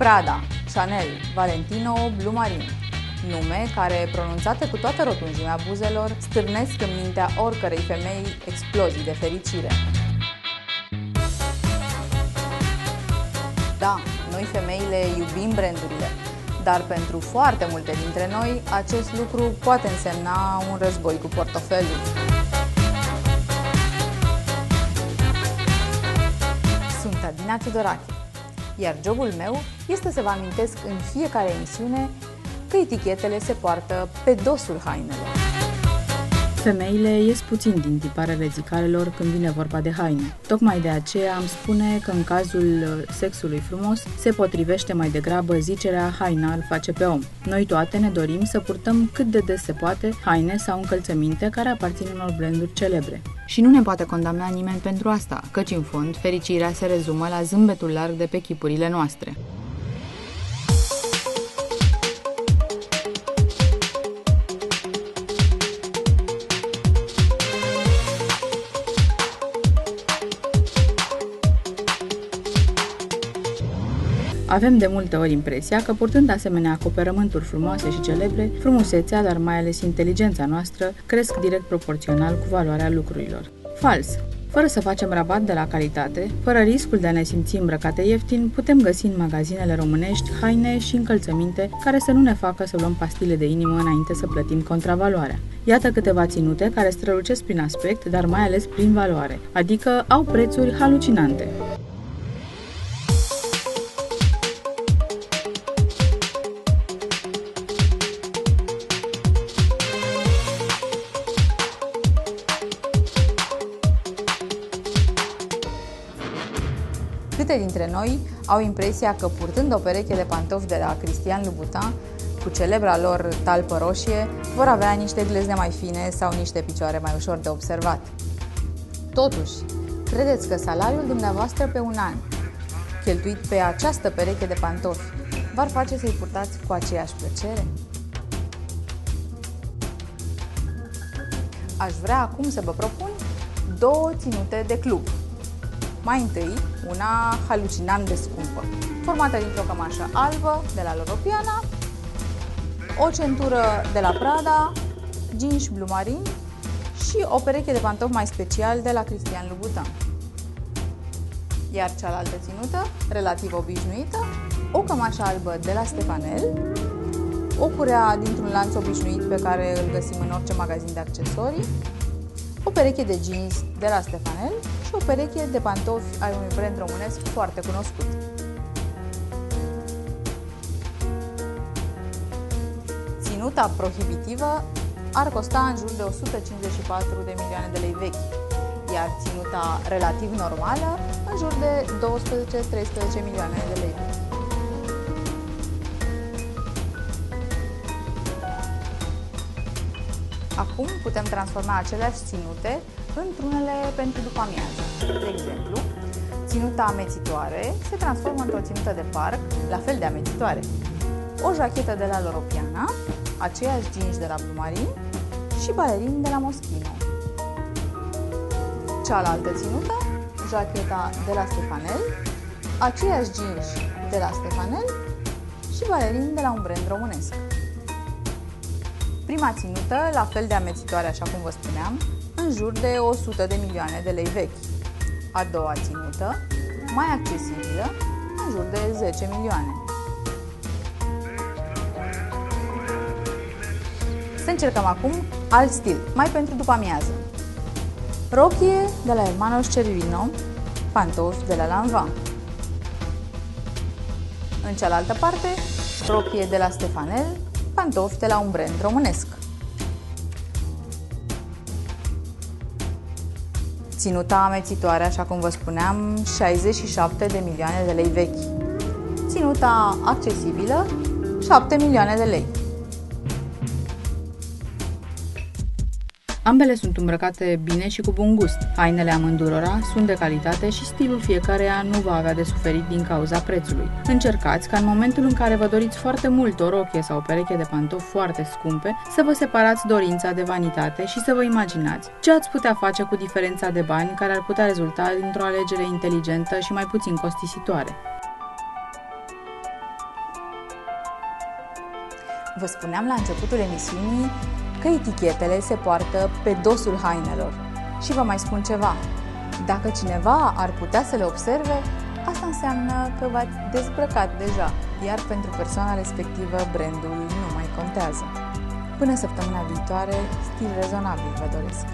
Prada, Chanel, Valentino, Blue Marine. Nume care, pronunțate cu toată rotunjimea buzelor, stârnesc în mintea oricărei femei explozii de fericire. Da, noi femeile iubim brandurile, dar pentru foarte multe dintre noi, acest lucru poate însemna un război cu portofelul. Sunt Adina Teodorache, iar jobul meu este să vă amintesc în fiecare emisiune că etichetele se poartă pe dosul hainelor. Femeile ies puțin din tiparele zicarelor când vine vorba de haine. Tocmai de aceea am spune că în cazul sexului frumos se potrivește mai degrabă zicerea haina îl face pe om. Noi toate ne dorim să purtăm cât de des se poate haine sau încălțăminte care aparțin unor branduri celebre. Și nu ne poate condamna nimeni pentru asta, căci în fond fericirea se rezumă la zâmbetul larg de pe chipurile noastre. Avem de multe ori impresia că, purtând asemenea acoperământuri frumoase și celebre, frumusețea, dar mai ales inteligența noastră, cresc direct proporțional cu valoarea lucrurilor. Fals! Fără să facem rabat de la calitate, fără riscul de a ne simți îmbrăcate ieftin, putem găsi în magazinele românești haine și încălțăminte care să nu ne facă să luăm pastile de inimă înainte să plătim contravaloarea. Iată câteva ținute care strălucesc prin aspect, dar mai ales prin valoare, adică au prețuri halucinante. Câte dintre noi au impresia că, purtând o pereche de pantofi de la Christian Louboutin, cu celebra lor talpă roșie, vor avea niște glezne mai fine sau niște picioare mai ușor de observat? Totuși, credeți că salariul dumneavoastră pe un an, cheltuit pe această pereche de pantofi, v-ar face să-i purtați cu aceeași plăcere? Aș vrea acum să vă propun două ținute de club. Mai întâi, una halucinant de scumpă, formată dintr-o cămașă albă de la Loro Piana, o centură de la Prada, jeans Blue Marine și o pereche de pantofi mai special de la Christian Louboutin. Iar cealaltă ținută, relativ obișnuită, o cămașă albă de la Stefanel, o curea dintr-un lanț obișnuit pe care îl găsim în orice magazin de accesorii, o pereche de jeans de la Stefanel și o pereche de pantofi ai unui brand românesc foarte cunoscut. Ținuta prohibitivă ar costa în jur de 154 de milioane de lei vechi, iar ținuta relativ normală în jur de 12-13 milioane de lei vechi. Acum putem transforma aceleași ținute într-unele pentru după amiază. De exemplu, ținuta amețitoare se transformă într-o ținută de parc, la fel de amețitoare. O jachetă de la Loro Piana, aceeași jeans de la Blue Marine și balerini de la Moschino. Cealaltă ținută, jacheta de la Stefanel, aceeași jeans de la Stefanel și balerini de la un brand românesc. Prima ținută, la fel de amețitoare, așa cum vă spuneam, în jur de 100 de milioane de lei vechi. A doua ținută, mai accesibilă, în jur de 10 milioane. Să încercăm acum alt stil, mai pentru după amiază. Rochie de la Hermanos Cervino, pantofi de la Lanvin. În cealaltă parte, rochie de la Stefanel, pantofi de la un brand românesc. Ținuta amețitoare, așa cum vă spuneam, 67 de milioane de lei vechi. Ținuta accesibilă, 7 milioane de lei. Ambele sunt îmbrăcate bine și cu bun gust. Hainele amândurora sunt de calitate și stilul fiecăreia nu va avea de suferit din cauza prețului. Încercați ca în momentul în care vă doriți foarte mult o rochie sau o pereche de pantofi foarte scumpe, să vă separați dorința de vanitate și să vă imaginați ce ați putea face cu diferența de bani care ar putea rezulta dintr-o alegere inteligentă și mai puțin costisitoare. Vă spuneam la începutul emisiunii că etichetele se poartă pe dosul hainelor. Și vă mai spun ceva. Dacă cineva ar putea să le observe, asta înseamnă că v-ați dezbrăcat deja, iar pentru persoana respectivă brandul nu mai contează. Până săptămâna viitoare, stil rezonabil vă doresc!